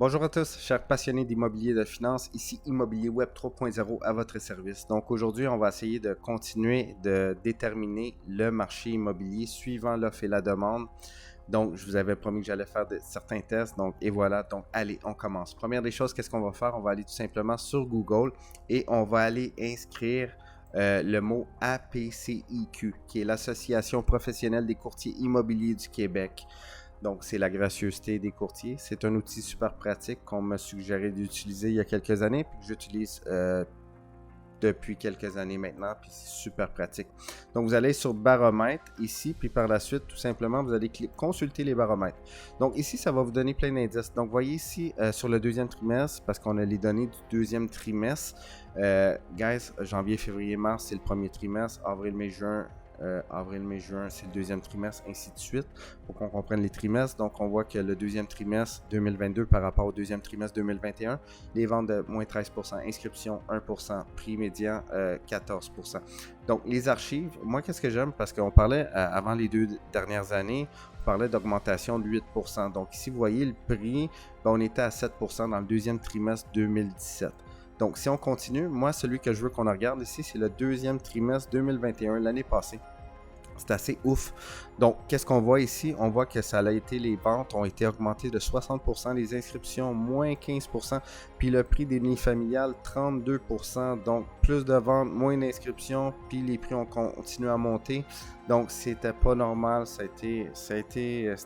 Bonjour à tous, chers passionnés d'immobilier et de finance, ici Immobilier Web 3.0 à votre service. Donc aujourd'hui, on va essayer de continuer de déterminer le marché immobilier suivant l'offre et la demande. Donc, je vous avais promis que j'allais faire certains tests, donc et voilà, donc allez, on commence. Première des choses, qu'est-ce qu'on va faire? On va aller tout simplement sur Google et on va aller inscrire le mot APCIQ, qui est l'Association professionnelle des courtiers immobiliers du Québec. Donc, c'est la gracieuseté des courtiers. C'est un outil super pratique qu'on m'a suggéré d'utiliser il y a quelques années, puis que j'utilise depuis quelques années maintenant, puis c'est super pratique. Donc, vous allez sur baromètre ici, puis par la suite, tout simplement, vous allez consulter les baromètres. Donc, ici, ça va vous donner plein d'indices. Donc, voyez ici, sur le deuxième trimestre, parce qu'on a les données du deuxième trimestre. Guys, janvier, février, mars, c'est le premier trimestre. Avril, mai, juin, c'est le deuxième trimestre, ainsi de suite, pour qu'on comprenne les trimestres. Donc, on voit que le deuxième trimestre 2022 par rapport au deuxième trimestre 2021, les ventes de moins 13%, inscription 1%, prix médian 14%. Donc, les archives, moi, qu'est-ce que j'aime? Parce qu'on parlait, avant les 2 dernières années, on parlait d'augmentation de 8%. Donc, ici, vous voyez le prix, on était à 7% dans le deuxième trimestre 2017. Donc, si on continue, moi, celui que je veux qu'on regarde ici, c'est le deuxième trimestre 2021, l'année passée. C'est assez ouf. Donc, qu'est-ce qu'on voit ici? On voit que ça a été, les ventes ont été augmentées de 60%, les inscriptions moins 15%, puis le prix des unifamiliales 32%. Donc, plus de ventes, moins d'inscriptions, puis les prix ont continué à monter. Donc, c'était pas normal. C'était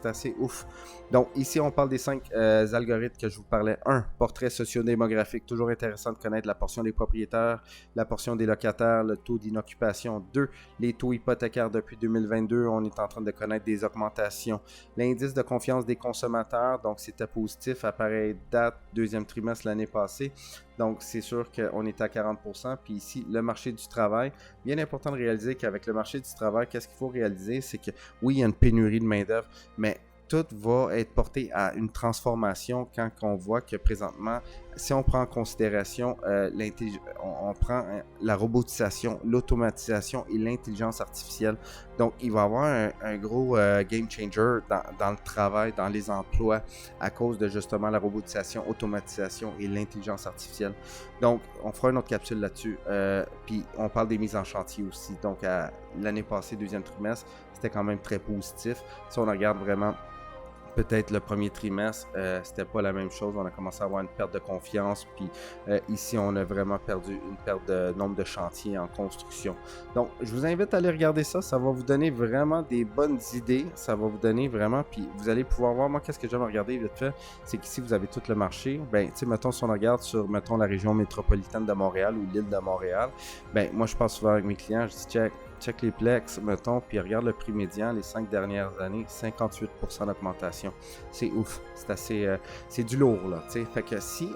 assez ouf. Donc, ici, on parle des 5 algorithmes que je vous parlais. 1. Portrait sociodémographique. Toujours intéressant de connaître la portion des propriétaires, la portion des locataires, le taux d'inoccupation. 2. Les taux hypothécaires depuis 2022. On est en train de connaître des augmentations. L'indice de confiance des consommateurs. Donc, c'était positif à pareille date, deuxième trimestre l'année passée. Donc, c'est sûr qu'on est à 40%. Puis ici, le marché du travail. Bien important de réaliser qu'avec le marché du travail, qu'est-ce qu'il faut réaliser? C'est que oui, il y a une pénurie de main-d'œuvre, mais tout va être porté à une transformation quand on voit que présentement, si on prend en considération on prend la robotisation, l'automatisation et l'intelligence artificielle. Donc, il va y avoir un gros game changer dans le travail, dans les emplois, à cause de justement la robotisation, automatisation et l'intelligence artificielle. Donc, on fera une autre capsule là-dessus. Puis, on parle des mises en chantier aussi. Donc, l'année passée, deuxième trimestre, c'était quand même très positif. Si on regarde vraiment peut-être le premier trimestre, c'était pas la même chose. On a commencé à avoir une perte de confiance. Puis ici, on a vraiment perdu une perte de nombre de chantiers en construction. Donc, je vous invite à aller regarder ça. Ça va vous donner vraiment des bonnes idées. Ça va vous donner vraiment. Puis vous allez pouvoir voir, moi, qu'est-ce que j'aime regarder vite fait, c'est qu'ici, vous avez tout le marché. Ben, tu sais, mettons, si on regarde sur, mettons, la région métropolitaine de Montréal ou l'île de Montréal, ben, moi, je passe souvent avec mes clients, je dis, check les plex, mettons, puis regarde le prix médian, les 5 dernières années, 58% d'augmentation. C'est ouf. C'est assez... c'est du lourd, là, tu sais. Fait que si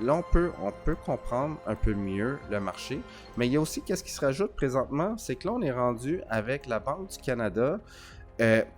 là, on peut comprendre un peu mieux le marché, mais il y a aussi qu'est-ce qui se rajoute présentement, c'est que là, on est rendu avec la Banque du Canada,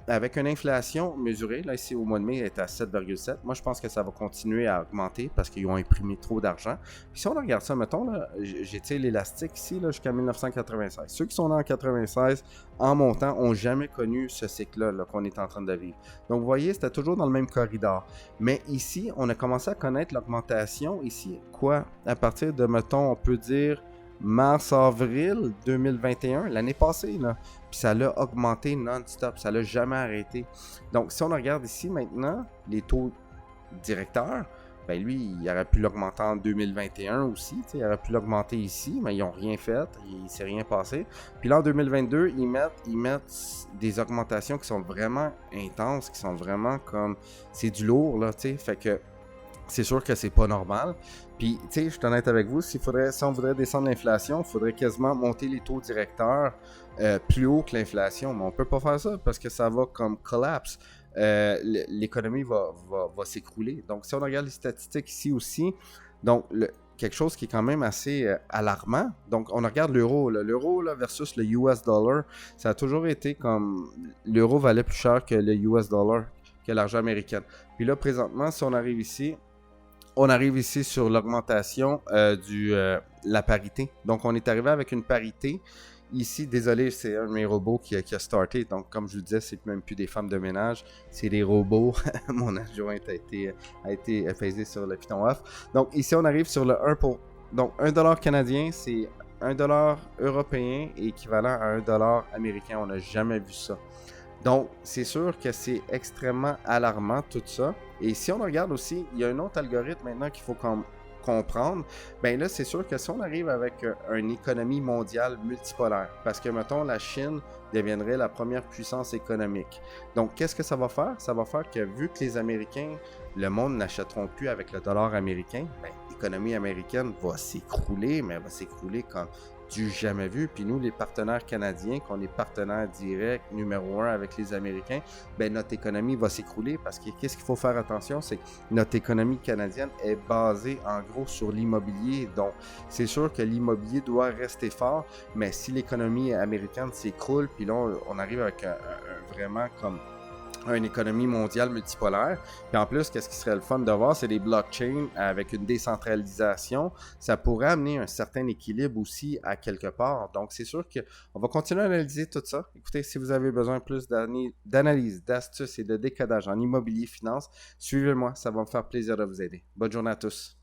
avec une inflation mesurée, là ici au mois de mai, elle est à 7,7. Moi, je pense que ça va continuer à augmenter parce qu'ils ont imprimé trop d'argent. Puis si on regarde ça, mettons, là, j'ai tiré l'élastique ici là, jusqu'à 1996. Ceux qui sont là en 96, en montant, n'ont jamais connu ce cycle-là là, qu'on est en train de vivre. Donc, vous voyez, c'était toujours dans le même corridor. Mais ici, on a commencé à connaître l'augmentation. Ici, quoi? À partir de, mettons, on peut dire mars-avril 2021, l'année passée, là. Puis ça l'a augmenté non-stop, ça l'a jamais arrêté. Donc, si on regarde ici maintenant, les taux directeurs, ben lui, il aurait pu l'augmenter en 2021 aussi, il aurait pu l'augmenter ici, mais ils n'ont rien fait, il ne s'est rien passé. Puis là, en 2022, ils mettent des augmentations qui sont vraiment intenses, qui sont vraiment comme, c'est du lourd, là, tu sais, fait que c'est sûr que c'est pas normal. Puis, tu sais, je suis honnête avec vous, si on voudrait descendre l'inflation, il faudrait quasiment monter les taux directeurs plus haut que l'inflation. Mais on peut pas faire ça parce que ça va comme collapse. L'économie va s'écrouler. Donc, si on regarde les statistiques ici aussi, donc quelque chose qui est quand même assez alarmant. Donc, on regarde l'euro. L'euro versus le US dollar, ça a toujours été comme... L'euro valait plus cher que le US dollar, que l'argent américain. Puis là, présentement, si on arrive ici sur l'augmentation la parité. Donc, on est arrivé avec une parité Ici, désolé, c'est un de mes robots qui a starté. Donc, comme je vous disais, c'est même plus des femmes de ménage, c'est des robots. Mon adjointe a été pesée sur le piton off. Donc, ici, on arrive sur le 1 pour... Donc, 1$ canadien, c'est 1$ européen équivalent à 1$ américain. On n'a jamais vu ça. Donc, c'est sûr que c'est extrêmement alarmant tout ça. Et si on regarde aussi, il y a un autre algorithme maintenant qu'il faut comprendre. Ben là, c'est sûr que si on arrive avec une économie mondiale multipolaire, parce que, mettons, la Chine deviendrait la première puissance économique. Donc, qu'est-ce que ça va faire? Ça va faire que, vu que les Américains, le monde n'achèteront plus avec le dollar américain, ben, l'économie américaine va s'écrouler, mais elle va s'écrouler comme du jamais vu. Puis nous, les partenaires canadiens, qu'on est partenaires directs numéro 1 avec les Américains, ben notre économie va s'écrouler parce que qu'est-ce qu'il faut faire attention, c'est que notre économie canadienne est basée en gros sur l'immobilier. Donc, c'est sûr que l'immobilier doit rester fort, mais si l'économie américaine s'écroule, puis là, on arrive avec vraiment comme une économie mondiale multipolaire. Puis en plus, qu'est-ce qui serait le fun de voir, c'est des blockchains avec une décentralisation. Ça pourrait amener un certain équilibre aussi à quelque part. Donc, c'est sûr qu'on va continuer à analyser tout ça. Écoutez, si vous avez besoin plus d'analyse, d'astuces et de décodage en immobilier finance, suivez-moi. Ça va me faire plaisir de vous aider. Bonne journée à tous.